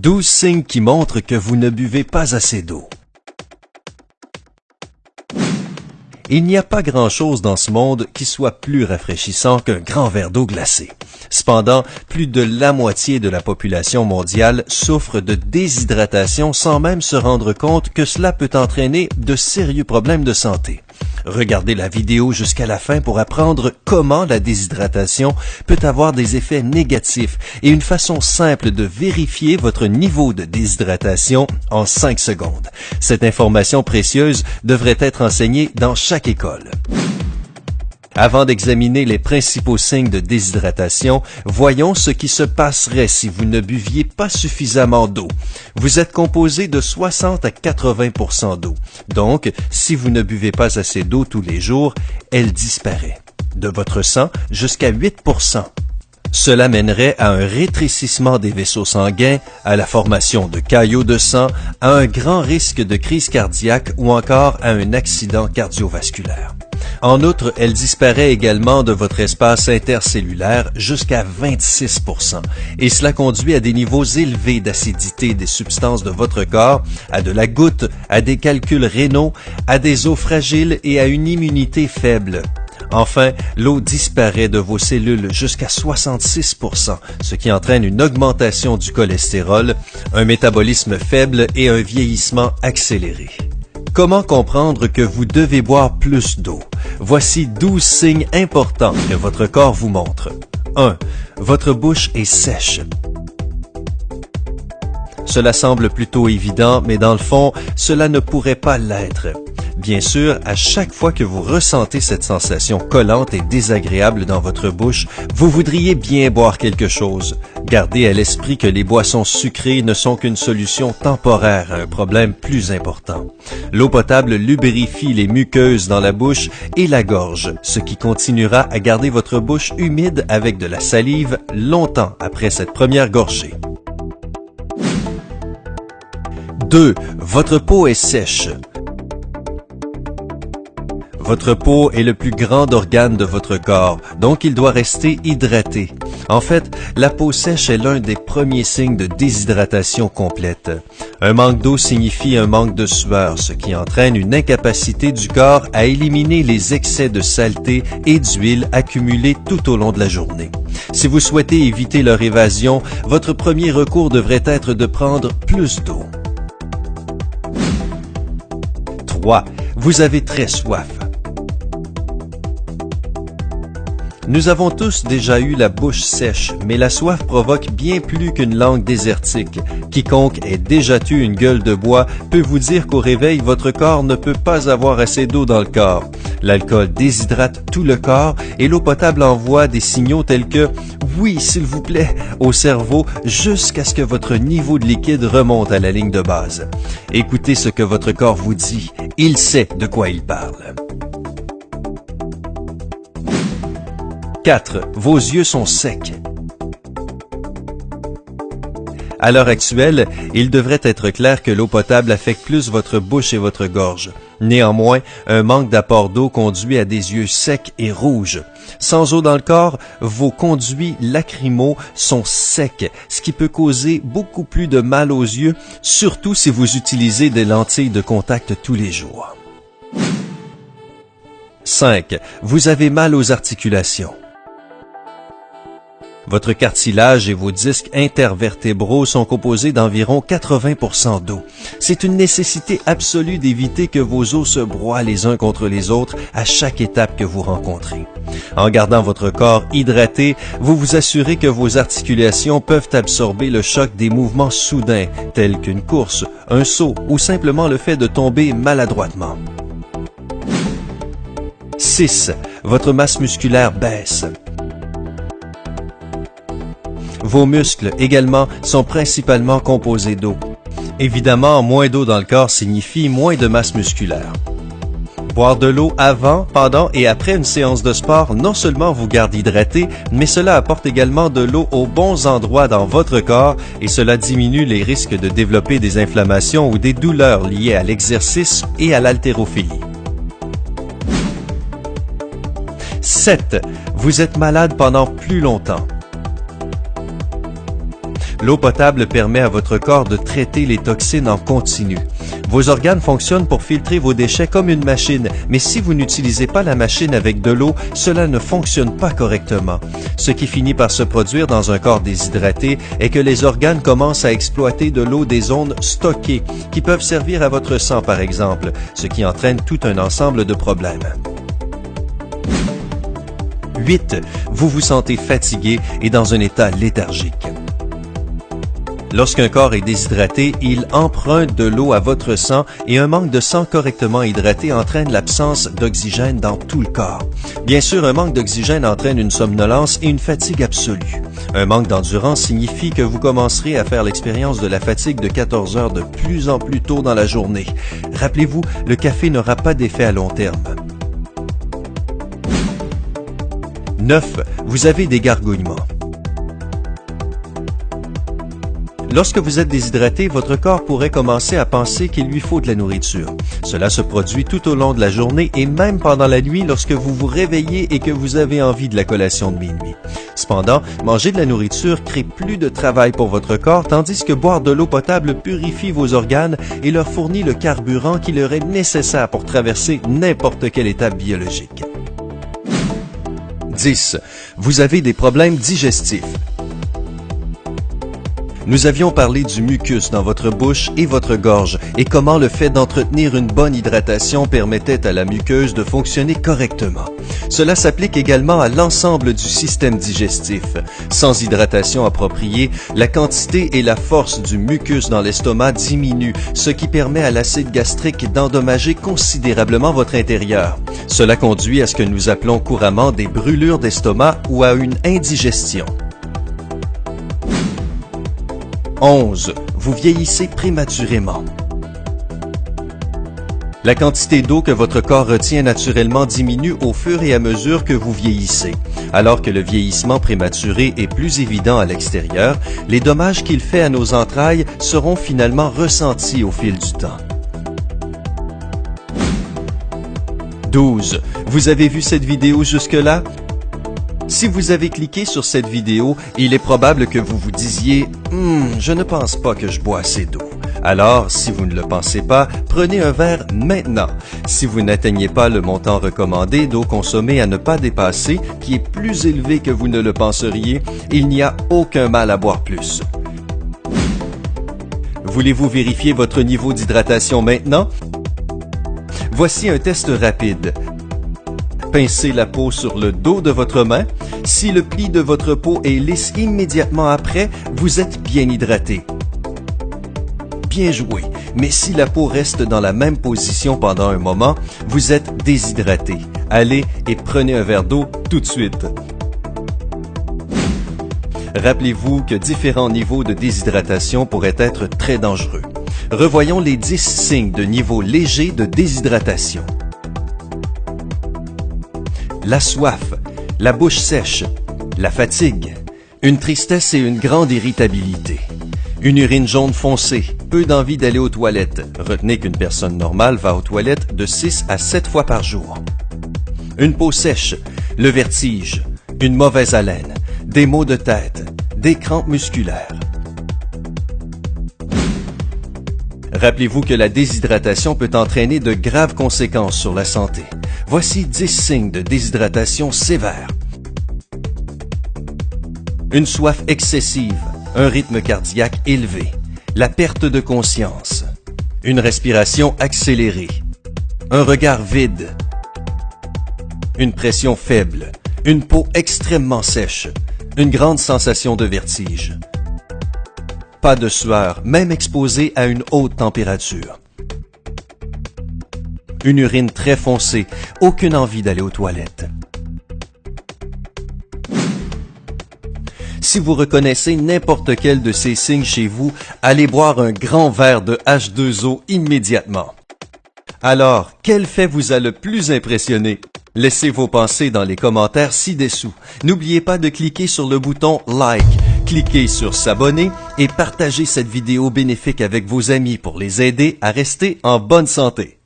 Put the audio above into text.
12 signes qui montrent que vous ne buvez pas assez d'eau. Il n'y a pas grand-chose dans ce monde qui soit plus rafraîchissant qu'un grand verre d'eau glacée. Cependant, plus de la moitié de la population mondiale souffre de déshydratation sans même se rendre compte que cela peut entraîner de sérieux problèmes de santé. Regardez la vidéo jusqu'à la fin pour apprendre comment la déshydratation peut avoir des effets négatifs et une façon simple de vérifier votre niveau de déshydratation en 5 secondes. Cette information précieuse devrait être enseignée dans chaque école. Avant d'examiner les principaux signes de déshydratation, voyons ce qui se passerait si vous ne buviez pas suffisamment d'eau. Vous êtes composé de 60 à 80% d'eau. Donc, si vous ne buvez pas assez d'eau tous les jours, elle disparaît. De votre sang, jusqu'à 8%. Cela mènerait à un rétrécissement des vaisseaux sanguins, à la formation de caillots de sang, à un grand risque de crise cardiaque ou encore à un accident cardiovasculaire. En outre, elle disparaît également de votre espace intercellulaire jusqu'à 26%, et cela conduit à des niveaux élevés d'acidité des substances de votre corps, à de la goutte, à des calculs rénaux, à des os fragiles et à une immunité faible. Enfin, l'eau disparaît de vos cellules jusqu'à 66%, ce qui entraîne une augmentation du cholestérol, un métabolisme faible et un vieillissement accéléré. Comment comprendre que vous devez boire plus d'eau? Voici 12 signes importants que votre corps vous montre. 1. Votre bouche est sèche. Cela semble plutôt évident, mais dans le fond, cela ne pourrait pas l'être. Bien sûr, à chaque fois que vous ressentez cette sensation collante et désagréable dans votre bouche, vous voudriez bien boire quelque chose. Gardez à l'esprit que les boissons sucrées ne sont qu'une solution temporaire à un problème plus important. L'eau potable lubrifie les muqueuses dans la bouche et la gorge, ce qui continuera à garder votre bouche humide avec de la salive longtemps après cette première gorgée. 2. Votre peau est sèche. Votre peau est le plus grand organe de votre corps, donc il doit rester hydraté. En fait, la peau sèche est l'un des premiers signes de déshydratation complète. Un manque d'eau signifie un manque de sueur, ce qui entraîne une incapacité du corps à éliminer les excès de saleté et d'huile accumulés tout au long de la journée. Si vous souhaitez éviter leur évasion, votre premier recours devrait être de prendre plus d'eau. 3. Vous avez très soif. Nous avons tous déjà eu la bouche sèche, mais la soif provoque bien plus qu'une langue désertique. Quiconque ait déjà eu une gueule de bois peut vous dire qu'au réveil, votre corps ne peut pas avoir assez d'eau dans le corps. L'alcool déshydrate tout le corps et l'eau potable envoie des signaux tels que « oui, s'il vous plaît » au cerveau jusqu'à ce que votre niveau de liquide remonte à la ligne de base. Écoutez ce que votre corps vous dit. Il sait de quoi il parle. 4. Vos yeux sont secs. À l'heure actuelle, il devrait être clair que l'eau potable affecte plus votre bouche et votre gorge. Néanmoins, un manque d'apport d'eau conduit à des yeux secs et rouges. Sans eau dans le corps, vos conduits lacrymaux sont secs, ce qui peut causer beaucoup plus de mal aux yeux, surtout si vous utilisez des lentilles de contact tous les jours. 5. Vous avez mal aux articulations. Votre cartilage et vos disques intervertébraux sont composés d'environ 80% d'eau. C'est une nécessité absolue d'éviter que vos os se broient les uns contre les autres à chaque étape que vous rencontrez. En gardant votre corps hydraté, vous vous assurez que vos articulations peuvent absorber le choc des mouvements soudains, tels qu'une course, un saut ou simplement le fait de tomber maladroitement. 6. Votre masse musculaire baisse. Vos muscles, également, sont principalement composés d'eau. Évidemment, moins d'eau dans le corps signifie moins de masse musculaire. Boire de l'eau avant, pendant et après une séance de sport non seulement vous garde hydraté, mais cela apporte également de l'eau aux bons endroits dans votre corps et cela diminue les risques de développer des inflammations ou des douleurs liées à l'exercice et à l'haltérophilie. 7. Vous êtes malade pendant plus longtemps. L'eau potable permet à votre corps de traiter les toxines en continu. Vos organes fonctionnent pour filtrer vos déchets comme une machine, mais si vous n'utilisez pas la machine avec de l'eau, cela ne fonctionne pas correctement. Ce qui finit par se produire dans un corps déshydraté est que les organes commencent à exploiter de l'eau des zones stockées, qui peuvent servir à votre sang par exemple, ce qui entraîne tout un ensemble de problèmes. 8. Vous vous sentez fatigué et dans un état léthargique. Lorsqu'un corps est déshydraté, il emprunte de l'eau à votre sang et un manque de sang correctement hydraté entraîne l'absence d'oxygène dans tout le corps. Bien sûr, un manque d'oxygène entraîne une somnolence et une fatigue absolue. Un manque d'endurance signifie que vous commencerez à faire l'expérience de la fatigue de 14 heures de plus en plus tôt dans la journée. Rappelez-vous, le café n'aura pas d'effet à long terme. 9. Vous avez des gargouillements. Lorsque vous êtes déshydraté, votre corps pourrait commencer à penser qu'il lui faut de la nourriture. Cela se produit tout au long de la journée et même pendant la nuit lorsque vous vous réveillez et que vous avez envie de la collation de minuit. Cependant, manger de la nourriture crée plus de travail pour votre corps, tandis que boire de l'eau potable purifie vos organes et leur fournit le carburant qui leur est nécessaire pour traverser n'importe quelle étape biologique. 10. Vous avez des problèmes digestifs. Nous avions parlé du mucus dans votre bouche et votre gorge et comment le fait d'entretenir une bonne hydratation permettait à la muqueuse de fonctionner correctement. Cela s'applique également à l'ensemble du système digestif. Sans hydratation appropriée, la quantité et la force du mucus dans l'estomac diminuent, ce qui permet à l'acide gastrique d'endommager considérablement votre intérieur. Cela conduit à ce que nous appelons couramment des brûlures d'estomac ou à une indigestion. 11. Vous vieillissez prématurément. La quantité d'eau que votre corps retient naturellement diminue au fur et à mesure que vous vieillissez. Alors que le vieillissement prématuré est plus évident à l'extérieur, les dommages qu'il fait à nos entrailles seront finalement ressentis au fil du temps. 12. Vous avez vu cette vidéo jusque-là? Si vous avez cliqué sur cette vidéo, il est probable que vous vous disiez « je ne pense pas que je bois assez d'eau ». Alors, si vous ne le pensez pas, prenez un verre maintenant. Si vous n'atteignez pas le montant recommandé d'eau consommée à ne pas dépasser, qui est plus élevé que vous ne le penseriez, il n'y a aucun mal à boire plus. Voulez-vous vérifier votre niveau d'hydratation maintenant? Voici un test rapide. Pincez la peau sur le dos de votre main. Si le pli de votre peau est lisse immédiatement après, vous êtes bien hydraté. Bien joué, mais si la peau reste dans la même position pendant un moment, vous êtes déshydraté. Allez et prenez un verre d'eau tout de suite. Rappelez-vous que différents niveaux de déshydratation pourraient être très dangereux. Revoyons les 10 signes de niveau léger de déshydratation. La soif, la bouche sèche, la fatigue, une tristesse et une grande irritabilité, une urine jaune foncée, peu d'envie d'aller aux toilettes. Retenez qu'une personne normale va aux toilettes de 6 à 7 fois par jour. Une peau sèche, le vertige, une mauvaise haleine, des maux de tête, des crampes musculaires. Rappelez-vous que la déshydratation peut entraîner de graves conséquences sur la santé. Voici 10 signes de déshydratation sévère. Une soif excessive, un rythme cardiaque élevé, la perte de conscience, une respiration accélérée, un regard vide, une pression faible, une peau extrêmement sèche, une grande sensation de vertige. Pas de sueur, même exposé à une haute température. Une urine très foncée, aucune envie d'aller aux toilettes. Si vous reconnaissez n'importe quel de ces signes chez vous, allez boire un grand verre de H2O immédiatement. Alors, quel fait vous a le plus impressionné? Laissez vos pensées dans les commentaires ci-dessous. N'oubliez pas de cliquer sur le bouton Like, cliquez sur S'abonner et partagez cette vidéo bénéfique avec vos amis pour les aider à rester en bonne santé.